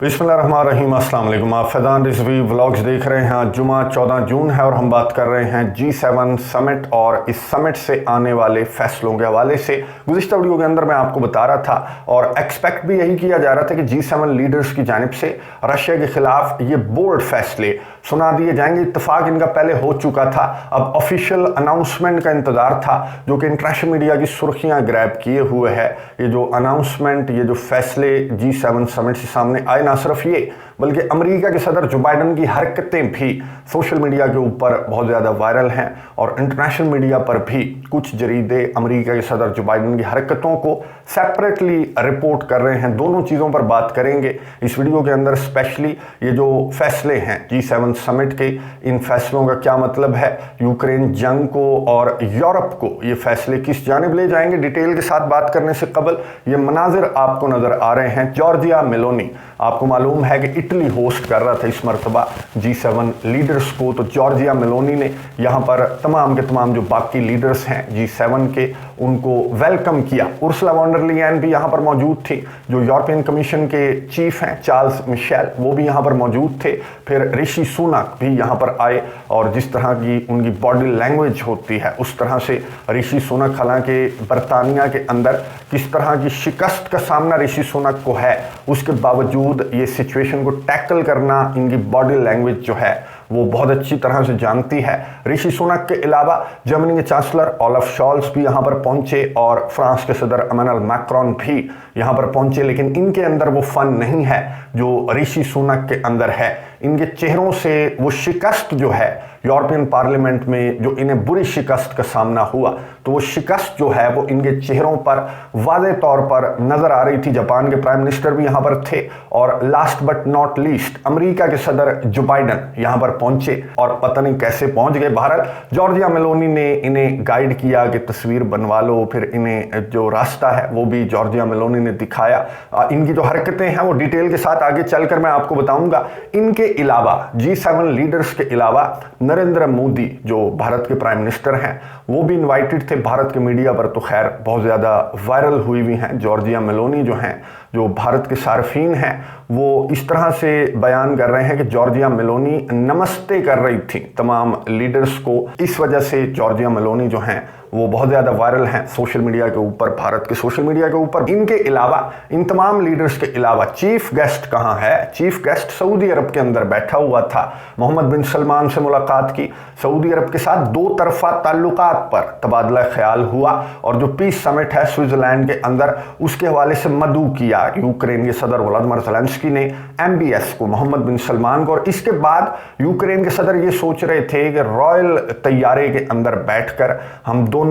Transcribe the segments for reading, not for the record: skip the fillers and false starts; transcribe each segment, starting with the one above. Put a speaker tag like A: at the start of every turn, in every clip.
A: बिस्मिल्लाहिर्रहमानिर्रहीम, अस्सलाम वालेकुम। आप फैज़ान रिजवी व्लॉग्स देख रहे हैं। जुमा 14 जून है और हम बात कर रहे हैं G7 समिट और इस समिट से आने वाले फैसलों के हवाले से। गुज़िश्ता वीडियो के अंदर मैं आपको बता रहा था और एक्सपेक्ट भी यही किया जा रहा था कि G7 लीडर्स की जानिब से रशिया के खिलाफ ये बोल्ड फैसले सुना दिए जाएंगे। इत्तफाक इनका पहले हो चुका था, अब ऑफिशियल अनाउंसमेंट का इंतजार था जो कि इंटरनेशनल मीडिया की सुर्खियां ग्रैब किए हुए है। ये जो अनाउंसमेंट, ये जो फैसले G7 समिट से सामने आए, ना सिर्फ ये बल्कि अमेरिका के सदर जो बाइडन की हरकतें भी सोशल मीडिया के ऊपर बहुत ज़्यादा वायरल हैं और इंटरनेशनल मीडिया पर भी कुछ जरीदे अमेरिका के सदर जो बाइडन की हरकतों को सेपरेटली रिपोर्ट कर रहे हैं। दोनों चीज़ों पर बात करेंगे इस वीडियो के अंदर। स्पेशली ये जो फैसले हैं G7 समिट के, इन फैसलों का क्या मतलब है, यूक्रेन जंग को और यूरोप को ये फैसले किस जानिब ले जाएंगे। डिटेल के साथ बात करने से कबल ये मनाजिर आपको नज़र आ रहे हैं। जॉर्जिया मेलोनी, आपको मालूम है कि इटली होस्ट कर रहा था इस मरतबा G7 लीडर्स को, तो जॉर्जिया मेलोनी ने यहाँ पर तमाम के तमाम जो बाकी लीडर्स हैं G7 के, उनको वेलकम किया। उर्सुला वॉन डर लेयन भी यहाँ पर मौजूद थी, जो यूरोपियन कमीशन के चीफ हैं चार्ल्स मिशेल, वो भी यहाँ पर मौजूद थे। फिर ऋषि सुनक भी यहाँ पर आए और जिस तरह की उनकी बॉडी लैंग्वेज होती है उस तरह से ऋषि सुनक, हालांकि बरतानिया के अंदर किस तरह की शिकस्त का सामना ऋषि सुनक को है, उसके बावजूद ये सिचुएशन को टैकल करना इनकी बॉडी लैंग्वेज जो है वो बहुत अच्छी तरह से जानती है। ऋषि सुनक के अलावा जर्मनी के चांसलर ओलाफ शॉल्स भी यहाँ पर पहुंचे और फ्रांस के सदर इमैनुअल मैक्रोन भी यहाँ पर पहुंचे, लेकिन इनके अंदर वो फन नहीं है जो ऋषि सुनक के अंदर है। इनके चेहरों से वो शिकस्त जो है यूरोपियन पार्लियामेंट में, जो इन्हें बुरी शिकस्त का सामना हुआ, तो वो शिकस्त जो है वो इनके चेहरों पर वाज़े तौर पर नजर आ रही थी। जापान के प्राइम मिनिस्टर भी यहाँ पर थे और last but not least America के सदर जो बाइडन यहाँ पर पहुंचे और पता नहीं कैसे पहुंच गए। बहरहाल जॉर्जिया मेलोनी ने इन्हें गाइड किया कि तस्वीर बनवा लो, फिर इन्हें जो रास्ता है वो भी जॉर्जिया मेलोनी ने दिखाया। इनकी जो हरकतें हैं वो डिटेल के साथ आगे चलकर मैं आपको बताऊंगा। इनके अलावा G7 लीडर्स के अलावा नरेंद्र मोदी जो भारत के प्राइम मिनिस्टर हैं वो भी इनवाइटेड थे। भारत के मीडिया पर तो खैर बहुत ज़्यादा वायरल हुई हुई हैं। जॉर्जिया मेलोनी जो हैं, जो भारत के सार्फिन हैं, वो इस तरह से बयान कर रहे हैं कि जॉर्जिया मेलोनी नमस्ते कर रही थी तमाम लीडर्स को। इस वजह से जॉर्जिया मेलोनी जो हैं वो बहुत ज़्यादा वायरल हैं सोशल मीडिया के ऊपर, भारत के सोशल मीडिया के ऊपर। इनके अलावा, इन तमाम लीडर्स के अलावा चीफ गेस्ट कहाँ है? चीफ गेस्ट सऊदी अरब के अंदर बैठा हुआ था। मोहम्मद बिन सलमान से मुलाकात की, सऊदी अरब के साथ दो तरफा ताल्लुकात पर तबादला ख्याल हुआ और जो पीस समिट है स्विट्जरलैंड के अंदर, उसके हवाले से मदऊ किया यूक्रेन के सदर व्लादिमीर ज़ेलेंस्की ने MBS को, मोहम्मद बिन सलमान को। और इसके बाद यूक्रेन के सदर ये सोच रहे थे कि रॉयल तैयारे के अंदर बैठकर हम दोनों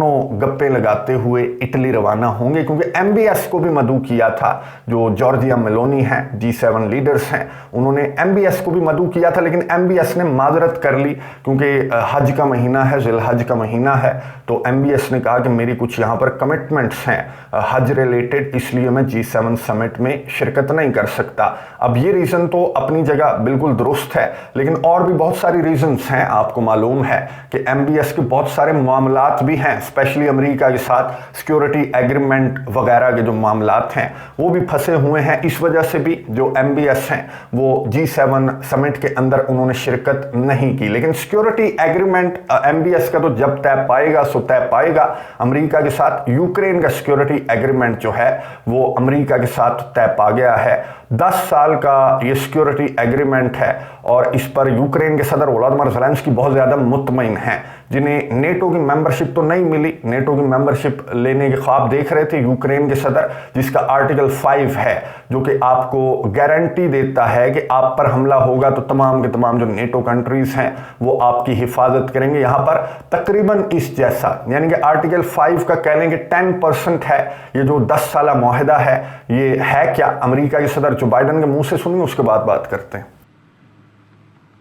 A: गप्पे लगाते हुए इटली रवाना होंगे, क्योंकि MBS को भी मदऊ किया था। जो जॉर्जिया मेलोनी हैं, G7 लीडर्स हैं, उन्होंने MBS को भी मदऊ किया था, लेकिन MBS ने माजरत कर ली क्योंकि हज का महीना है, ज़िलहज का महीना है, तो MBS ने कहा कि मेरी कुछ यहाँ पर कमिटमेंट्स हैं हज रिलेटेड, इसलिए मैं G7 समिट में शिरकत नहीं कर सकता। अब ये रीज़न तो अपनी जगह बिल्कुल दुरुस्त है, लेकिन और भी बहुत सारी रीजंस हैं। आपको मालूम है कि MBS के बहुत सारे मामलात भी हैं, स्पेशली अमेरिका के साथ सिक्योरिटी एग्रीमेंट वगैरह के जो मामलात हैं वो भी फंसे हुए हैं। इस वजह से भी जो MBS हैं वो G7 समिट के अंदर उन्होंने शिरकत नहीं की। लेकिन सिक्योरिटी एग्रीमेंट MBS का तो जब तय पाएगा सो तय पाएगा। अमेरिका के साथ यूक्रेन का सिक्योरिटी एग्रीमेंट जो है वो अमेरिका के साथ तय पा गया है। 10 साल का ये सिक्योरिटी एग्रीमेंट है और इस पर यूक्रेन के सदर व्लादिमीर ज़ेलेंस्की बहुत ज़्यादा मुतमईन हैं, जिन्हें नेटो की मेंबरशिप तो नहीं मिली। नेटो की मेंबरशिप लेने के ख्वाब देख रहे थे यूक्रेन के सदर, जिसका आर्टिकल 5 है जो कि आपको गारंटी देता है कि आप पर हमला होगा तो तमाम के तमाम जो नेटो कंट्रीज हैं वो आपकी हिफाजत करेंगे। यहाँ पर तकरीबन इस जैसा, यानी कि आर्टिकल 5 का कह लें कि 10% है ये जो 10 साला मुआहदा है। ये है क्या? अमेरिका के सदर जो बाइडन के मुंह से सुनिए, उसके बाद बात करते हैं।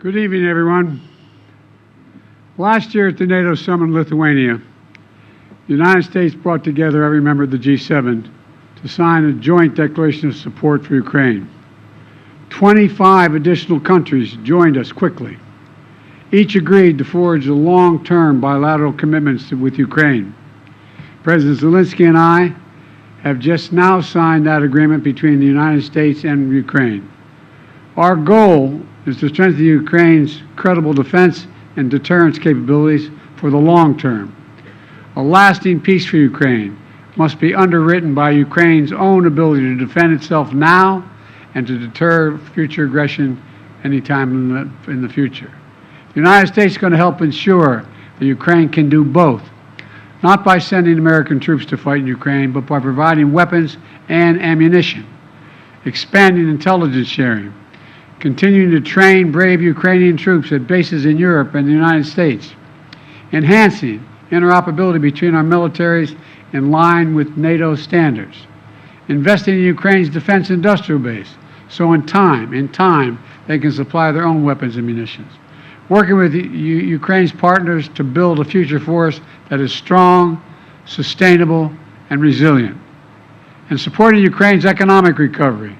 B: Good evening, everyone. Last year at the NATO summit in Lithuania, the United States brought together every member of the G7 to sign a joint declaration of support for Ukraine. 25 additional countries joined us quickly. Each agreed to forge a long-term bilateral commitments with Ukraine. President Zelensky and I have just now signed that agreement between the United States and Ukraine. Our goal is to strengthen Ukraine's credible defense and deterrence capabilities for the long term. A lasting peace for Ukraine must be underwritten by Ukraine's own ability to defend itself now and to deter future aggression anytime in the future. The United States is going to help ensure that Ukraine can do both, not by sending American troops to fight in Ukraine, but by providing weapons and ammunition, expanding intelligence sharing, continuing to train brave Ukrainian troops at bases in Europe and the United States, enhancing interoperability between our militaries in line with NATO standards, investing in Ukraine's defense industrial base, so in time, they can supply their own weapons and munitions, working with Ukraine's partners to build a future force that is strong, sustainable, and resilient, and supporting Ukraine's economic recovery,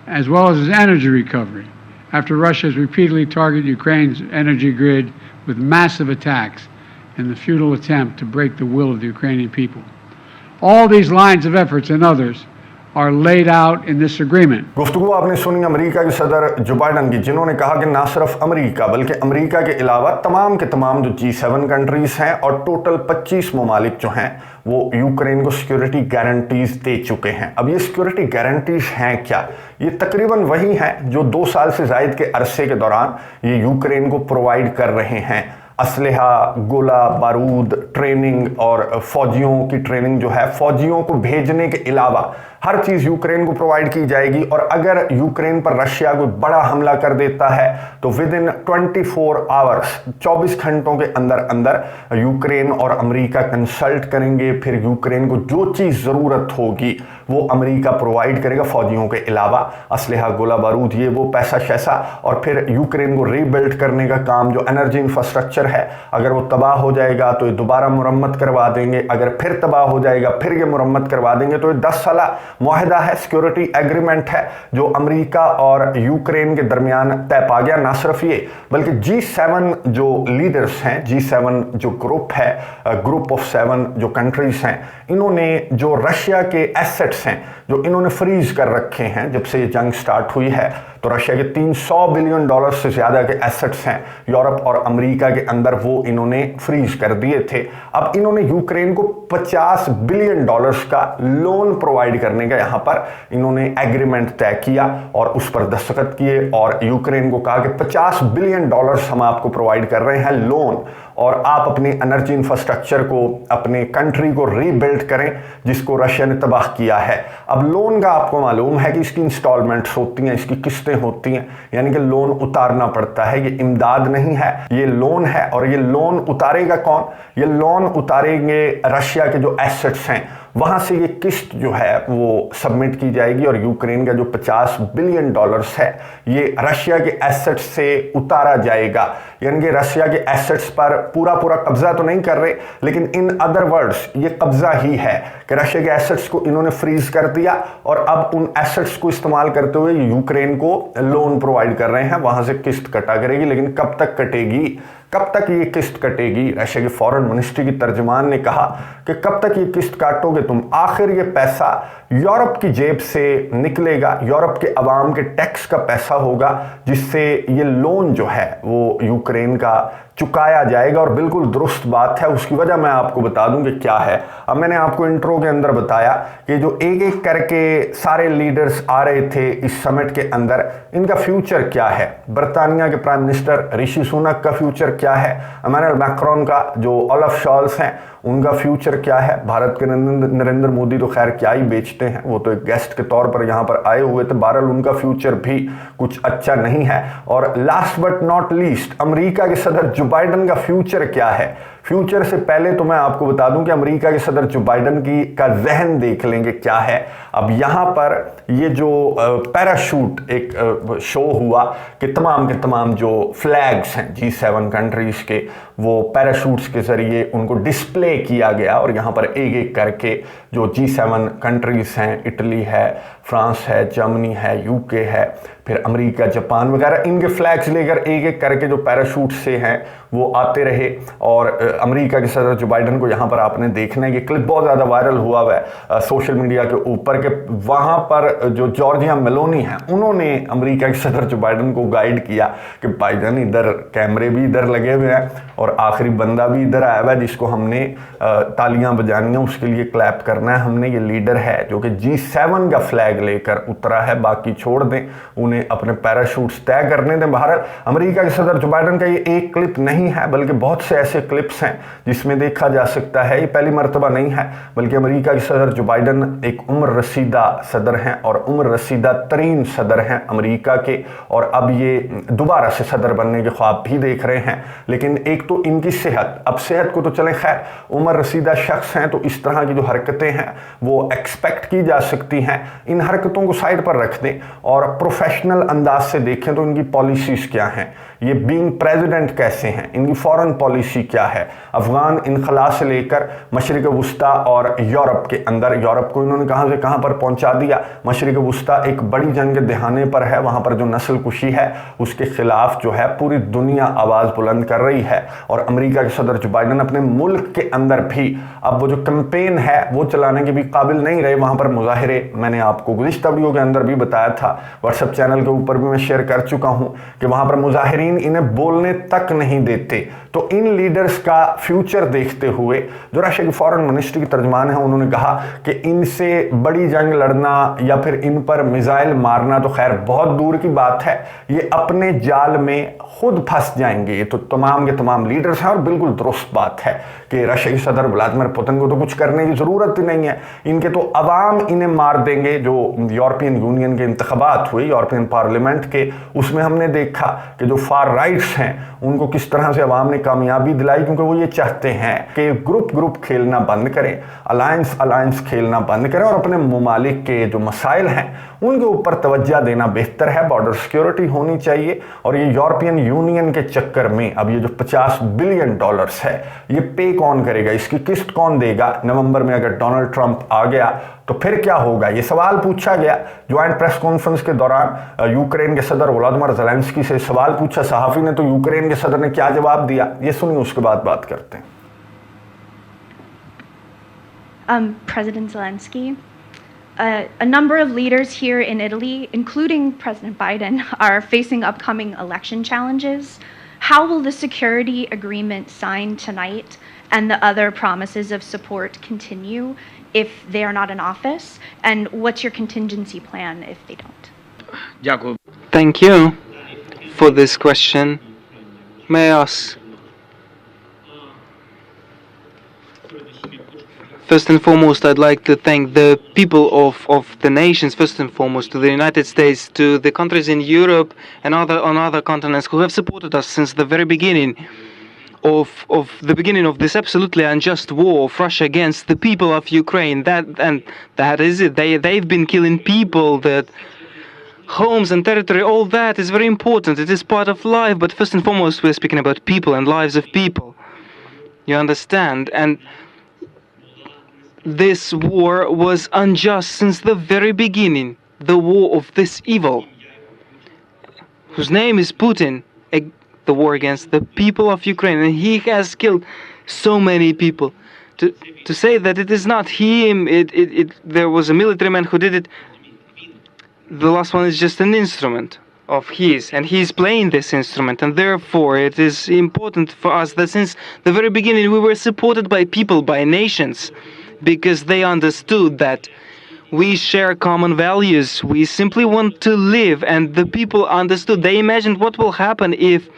B: as well as its energy recovery, after Russia has repeatedly targeted Ukraine's energy grid with massive attacks in the futile attempt to break the will of the Ukrainian people. All these lines of efforts and others are laid out in this agreement.
A: गुफ्तगू आपने सुनी America के सदर जो Biden की, जिन्होंने कहा कि ना सिर्फ अमेरिका बल्कि अमेरिका के अलावा तमाम के तमाम जो G7 कंट्रीज हैं और टोटल 25 ममालिक जो हैं वो यूक्रेन को सिक्योरिटी गारंटीज दे चुके हैं। अब ये सिक्योरिटी गारंटीज हैं क्या? ये तकरीबन वही हैं जो 2 साल से जायद के अरसे के दौरान ये यूक्रेन को प्रोवाइड कर रहे हैं। असलहा, गोला बारूद, ट्रेनिंग और फौजियों की ट्रेनिंग जो है, फौजियों को भेजने के अलावा हर चीज़ यूक्रेन को प्रोवाइड की जाएगी। और अगर यूक्रेन पर रशिया कोई बड़ा हमला कर देता है तो विद इन 24 आवर्स, 24 घंटों के अंदर अंदर यूक्रेन और अमेरिका कंसल्ट करेंगे। फिर यूक्रेन को जो चीज़ ज़रूरत होगी वो अमेरिका प्रोवाइड करेगा फौजियों के अलावा, असलहा, गोला बारूद, ये वो पैसा शैसा। और फिर यूक्रेन को रीबिल्ड करने का काम, जो एनर्जी इंफ्रास्ट्रक्चर है, अगर वो तबाह हो जाएगा तो ये दोबारा मुरम्मत करवा देंगे, अगर फिर तबाह हो जाएगा फिर ये मुरम्मत करवा देंगे। तो ये 10 साल मुआहदा है, सिक्योरिटी एग्रीमेंट है जो अमेरिका और यूक्रेन के दरमियान तय पा गया। ना सिर्फ ये बल्कि G7 जो लीडर्स हैं, G7 जो ग्रुप है, ग्रुप ऑफ 7 जो कंट्रीज हैं, इन्होंने जो रशिया के एसेट्स हैं जो इन्होंने फ्रीज कर रखे हैं जब से ये जंग स्टार्ट हुई है, तो रशिया के $300 बिलियन से ज्यादा के एसेट्स हैं यूरोप और अमेरिका के अंदर, वो इन्होंने फ्रीज कर दिए थे। अब इन्होंने यूक्रेन को $50 बिलियन का लोन प्रोवाइड करने का यहां पर इन्होंने एग्रीमेंट तय किया और उस पर दस्तखत किए और यूक्रेन को कहा कि $50 बिलियन हम आपको प्रोवाइड कर रहे हैं लोन, और आप अपनी एनर्जी इंफ्रास्ट्रक्चर को, अपने कंट्री को रीबिल्ड करें जिसको रशिया ने तबाह किया है। अब लोन का आपको मालूम है कि इसकी इंस्टॉलमेंट्स होती हैं, इसकी किस्तें होती हैं, यानी कि लोन उतारना पड़ता है। ये इमदाद नहीं है, ये लोन है। और ये लोन उतारेगा कौन? ये लोन उतारेंगे रशिया के जो एसेट्स हैं, वहां से ये किस्त जो है वो सबमिट की जाएगी और यूक्रेन का जो $50 बिलियन है ये रशिया के एसेट्स से उतारा जाएगा। यानी कि रशिया के एसेट्स पर पूरा कब्जा तो नहीं कर रहे, लेकिन इन अदर वर्ड्स ये कब्जा ही है कि रशिया के एसेट्स को इन्होंने फ्रीज कर दिया और अब उन एसेट्स को इस्तेमाल करते हुए यूक्रेन को लोन प्रोवाइड कर रहे हैं, वहां से किस्त कटा करेगी। लेकिन कब तक कटेगी, कब तक ये किस्त कटेगी? रशिया की फॉरेन मिनिस्ट्री की तर्जुमान ने कहा कि कब तक ये किस्त काटोगे तुम? आखिर ये पैसा यूरोप की जेब से निकलेगा, यूरोप के अवाम के टैक्स का पैसा होगा जिससे ये लोन जो है वो यूक्रेन का चुकाया जाएगा। और बिल्कुल दुरुस्त बात है, उसकी वजह मैं आपको बता दूं कि क्या है। अब मैंने आपको इंट्रो के अंदर बताया कि जो एक एक करके सारे लीडर्स आ रहे थे इस समिट के अंदर, इनका फ्यूचर क्या है। बरतानिया के प्राइम मिनिस्टर ऋषि सुनक का फ्यूचर क्या है, इमैनुअल मैक्रोन का जो ओलाफ शॉल्स हैं उनका फ्यूचर क्या है, भारत के नरेंद्र मोदी तो खैर क्या ही बेचते हैं, वो तो एक गेस्ट के तौर पर यहाँ पर आए हुए थे, बहरहाल उनका फ्यूचर भी कुछ अच्छा नहीं है। और last but not least America के सदर जो बाइडन का फ्यूचर क्या है। फ्यूचर से पहले तो मैं आपको बता दूं कि अमेरिका के सदर जो बाइडन की का जहन देख लेंगे क्या है। अब यहां पर ये जो पैराशूट एक शो हुआ कि तमाम जो फ्लैग्स हैं G7 कंट्रीज के, वो पैराशूट्स के जरिए उनको डिस्प्ले किया गया और यहां पर एक एक करके जो G7 कंट्रीज हैं, इटली है, फ्रांस है, जर्मनी है, यूके है, फिर अमेरिका, जापान वगैरह, इनके फ्लैग्स लेकर एक एक करके जो पैराशूट से हैं वो आते रहे और अमेरिका के सदर जो बाइडन को यहाँ पर आपने देखना है, ये क्लिप बहुत ज़्यादा वायरल हुआ है सोशल मीडिया के ऊपर के वहाँ पर जो जॉर्जिया मेलोनी है उन्होंने अमेरिका के सदर जो बाइडन को गाइड किया कि बाइडन इधर कैमरे भी इधर लगे हुए हैं और आखिरी बंदा भी इधर आया हुआ है जिसको हमने तालियां बजानी है, उसके लिए क्लैप करना है हमने। ये लीडर है जो कि G7 का फ्लैग लेकर उतरा है, बाकी छोड़ दें, उन्हें अपने पैराशूट्स तय करने दें। बहरहाल अमेरिका के सदर जो बाइडन का ये एक क्लिप नहीं है बल्कि बहुत से ऐसे क्लिप्स हैं जिसमें देखा जा सकता है, ये पहली मर्तबा नहीं है बल्कि अमेरिका के सदर जो बाइडन एक उम्र रसीदा सदर हैं और उम्र रसीदा तरीन सदर हैं अमेरिका के, और अब ये दोबारा से सदर बनने के ख्वाब भी देख रहे हैं। लेकिन एक तो इनकी सेहत, अब सेहत को तो चलें खैर, उम्र रसीदा शख्स हैं तो इस तरह की जो हरकतें हैं वो एक्सपेक्ट की जा सकती हैं, इन हरकतों को साइड पर रख दें और प्रोफेशनल अंदाज से देखें तो इनकी पॉलिसीज क्या हैं, ये बीइंग प्रेसिडेंट कैसे हैं, इनकी फॉरेन पॉलिसी क्या है। अफगान इनखला से लेकर मशरिक वुस्ता और यूरोप के अंदर, यूरोप को इन्होंने कहां से कहां पर पहुंचा दिया। मशरिक वुस्ता एक बड़ी जंग के दहाने पर है, वहां पर जो नस्ल कुशी है उसके खिलाफ जो है पूरी दुनिया आवाज बुलंद कर रही है। और अमेरिका के सदर जो बाइडन अपने मुल्क के अंदर भी अब वो जो कैंपेन है वो चलाने के भी काबिल नहीं रहे। वहां पर मुजाहिरे, मैंने आपको गुज़िश्ता वीडियो के अंदर भी बताया था, व्हाट्सएप चैनल के ऊपर भी मैं शेयर कर चुका हूं कि वहां पर मुजाहिरीन इन्हें बोलने तक नहीं देते। तो इन लीडर्स का फ्यूचर देखते हुए जो रशिया की फॉरेन मिनिस्ट्री की तर्जमान है उन्होंने कहा कि इनसे बड़ी जंग लड़ना या फिर इन पर मिसाइल मारना तो खैर बहुत दूर की बात है, ये अपने जाल में खुद फंस जाएंगे। ये तो तमाम के तमाम लीडर्स हैं और बिल्कुल दुरुस्त बात है कि रशिया के सदर व्लादिमीर पुतिन को तो कुछ करने की जरूरत ही नहीं है, इनके तो अवाम इन्हें मार देंगे। जो यूरोपियन यूनियन के इंतखाबात हुए, यूरोपियन पार्लियामेंट के, उसमें हमने देखा कि जो फार राइट्स हैं उनको किस तरह से अवाम ने कामयाबी दिलाई, क्योंकि वो ये चाहते हैं कि ग्रुप ग्रुप खेलना बंद करें, अलायंस अलायंस खेलना बंद करें और अपने ममालिक के जो मसाइल हैं उनके ऊपर तवज्जो देना बेहतर है। बॉर्डर सिक्योरिटी होनी चाहिए। और ये यूरोपियन यूनियन के चक्कर में अब ये जो $50 बिलियन है ये पे कौन करेगा, इसकी किस्त कौन देगा? नवंबर में अगर डोनाल्ड ट्रंप आ गया तो फिर क्या होगा? ये सवाल पूछा गया ज्वाइंट प्रेस कॉन्फ्रेंस के दौरान। यूक्रेन के सदर वोलोदिमीर ज़ेलेंस्की से सवाल पूछा सहाफ़ी ने, तो यूक्रेन के सदर ने क्या जवाब दिया, ये सुनिए, उसके बाद बात करते हैं।
C: President Zelensky, a number of leaders here in Italy, including President Biden, are facing upcoming election challenges. How will the security agreement signed tonight and the other promises of support continue if they are not in office? And what's your contingency plan if they don't?
D: Дякую.
E: Thank you for this question. May I ask? First and foremost, I'd like to thank the people of the nations, first and foremost, to the United States, to the countries in Europe and on other continents who have supported us since the very beginning of this absolutely unjust war of Russia against the people of Ukraine. That is it. They've been killing people, that homes and territory, all that is very important. It is part of life, but first and foremost, we're speaking about people and lives of people. You understand? And this war was unjust since the very beginning. The war of this evil, whose name is Putin, the war against the people of Ukraine, and he has killed so many people. To say that it is not him, there was a military man who did it. The last one is just an instrument of his, and he's playing this instrument, and therefore it is important for us that since the very beginning we were supported by people, by nations, because they understood that we share common values. We simply want to live, and the people understood. They imagined what will happen if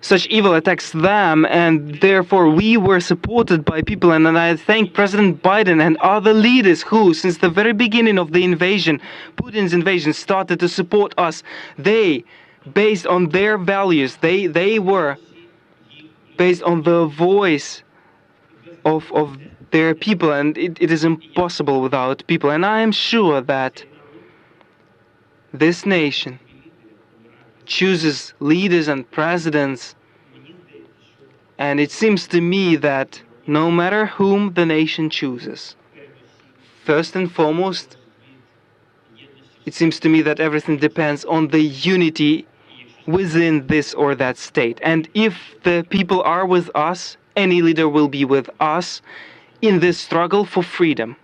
E: such evil attacks them, and therefore we were supported by people. And I thank President Biden and other leaders who, since the very beginning of the invasion, Putin's invasion, started to support us. They, based on their values, they were based on the voice of their people, and it is impossible without people. And I am sure that this nation chooses leaders and presidents, and it seems to me that no matter whom the nation chooses, first and foremost, it seems to me that everything depends on the unity within this or that state. And if the people are with us any leader will be with us in this struggle for freedom.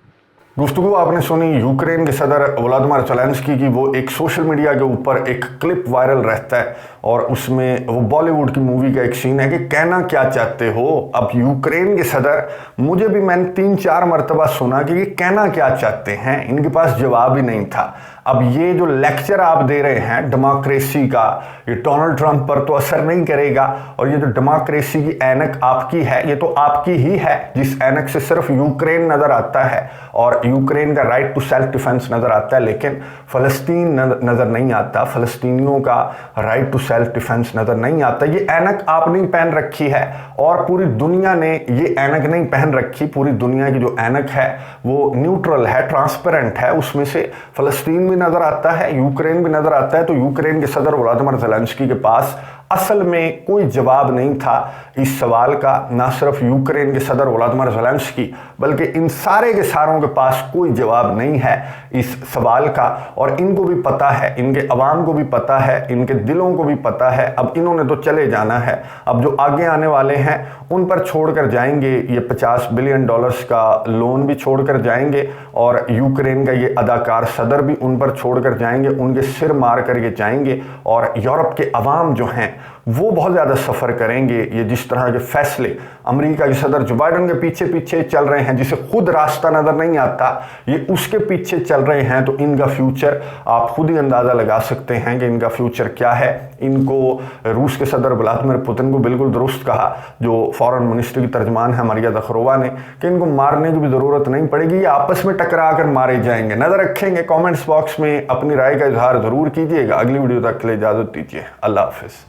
A: गुफ्तगू आपने सुनी Ukraine के सदर Vladimir Zelensky की। वो एक social media के ऊपर एक क्लिप वायरल रहता है और उसमें वो बॉलीवुड की मूवी का एक सीन है कि कहना क्या चाहते हो। अब यूक्रेन के सदर, मुझे भी मैंने 3-4 मरतबा सुना कि ये कहना क्या चाहते हैं, इनके पास जवाब ही नहीं था। अब ये जो लेक्चर आप दे रहे हैं डेमोक्रेसी का, ये डोनाल्ड ट्रंप पर तो असर नहीं करेगा, और ये जो डेमोक्रेसी की ऐनक आपकी है, ये तो आपकी ही है जिस ऐनक से सिर्फ यूक्रेन नज़र आता है और यूक्रेन का राइट टू सेल्फ डिफेंस नज़र आता है, लेकिन फ़लस्तीन नज़र नहीं आता, फ़लस्तीनियों का राइट टू सेल्फ डिफेंस नज़र नहीं आता। ये ऐनक आपने पहन रखी है और पूरी दुनिया ने ये ऐनक नहीं पहन रखी। पूरी दुनिया की जो ऐनक है वो न्यूट्रल है, ट्रांसपेरेंट है, उसमें से फ़लस्तीन भी नज़र आता है, यूक्रेन भी नज़र आता है। तो यूक्रेन के सदर व्लादिमीर ज़ेलेंस्की के पास असल में कोई जवाब नहीं था इस सवाल का। ना सिर्फ यूक्रेन के सदर व्लादिमीर ज़ेलेंस्की बल्कि इन सारे के सारों के पास कोई जवाब नहीं है इस सवाल का, और इनको भी पता है, इनके अवाम को भी पता है, इनके दिलों को भी पता है। अब इन्होंने तो चले जाना है, अब जो आगे आने वाले हैं उन पर छोड़कर जाएंगे। ये $50 बिलियन का लोन भी छोड़कर जाएंगे और यूक्रेन का ये अदाकार सदर भी उन पर छोड़कर जाएंगे, उनके सिर मार करके जाएंगे। और यूरोप के अवाम जो हैं वो बहुत ज़्यादा सफ़र करेंगे। ये जिस तरह के फैसले अमेरिका के सदर जो बाइडन के पीछे पीछे चल रहे हैं, जिसे खुद रास्ता नज़र नहीं आता, ये उसके पीछे चल रहे हैं, तो इनका फ्यूचर आप खुद ही अंदाज़ा लगा सकते हैं कि इनका फ्यूचर क्या है। इनको रूस के सदर व्लादिमीर पुतिन को बिल्कुल दुरुस्त कहा, जो फॉरेन मिनिस्टर की तर्जमान है मारिया ज़खरोवा ने, कि इनको मारने की भी ज़रूरत नहीं पड़ेगी, ये आपस में टकरा कर मारे जाएंगे। नज़र रखेंगे, कॉमेंट्स बॉक्स में अपनी राय का इजहार ज़रूर कीजिएगा। अगली वीडियो तक के लिए इजाज़त दीजिए। अल्लाह हाफिज़।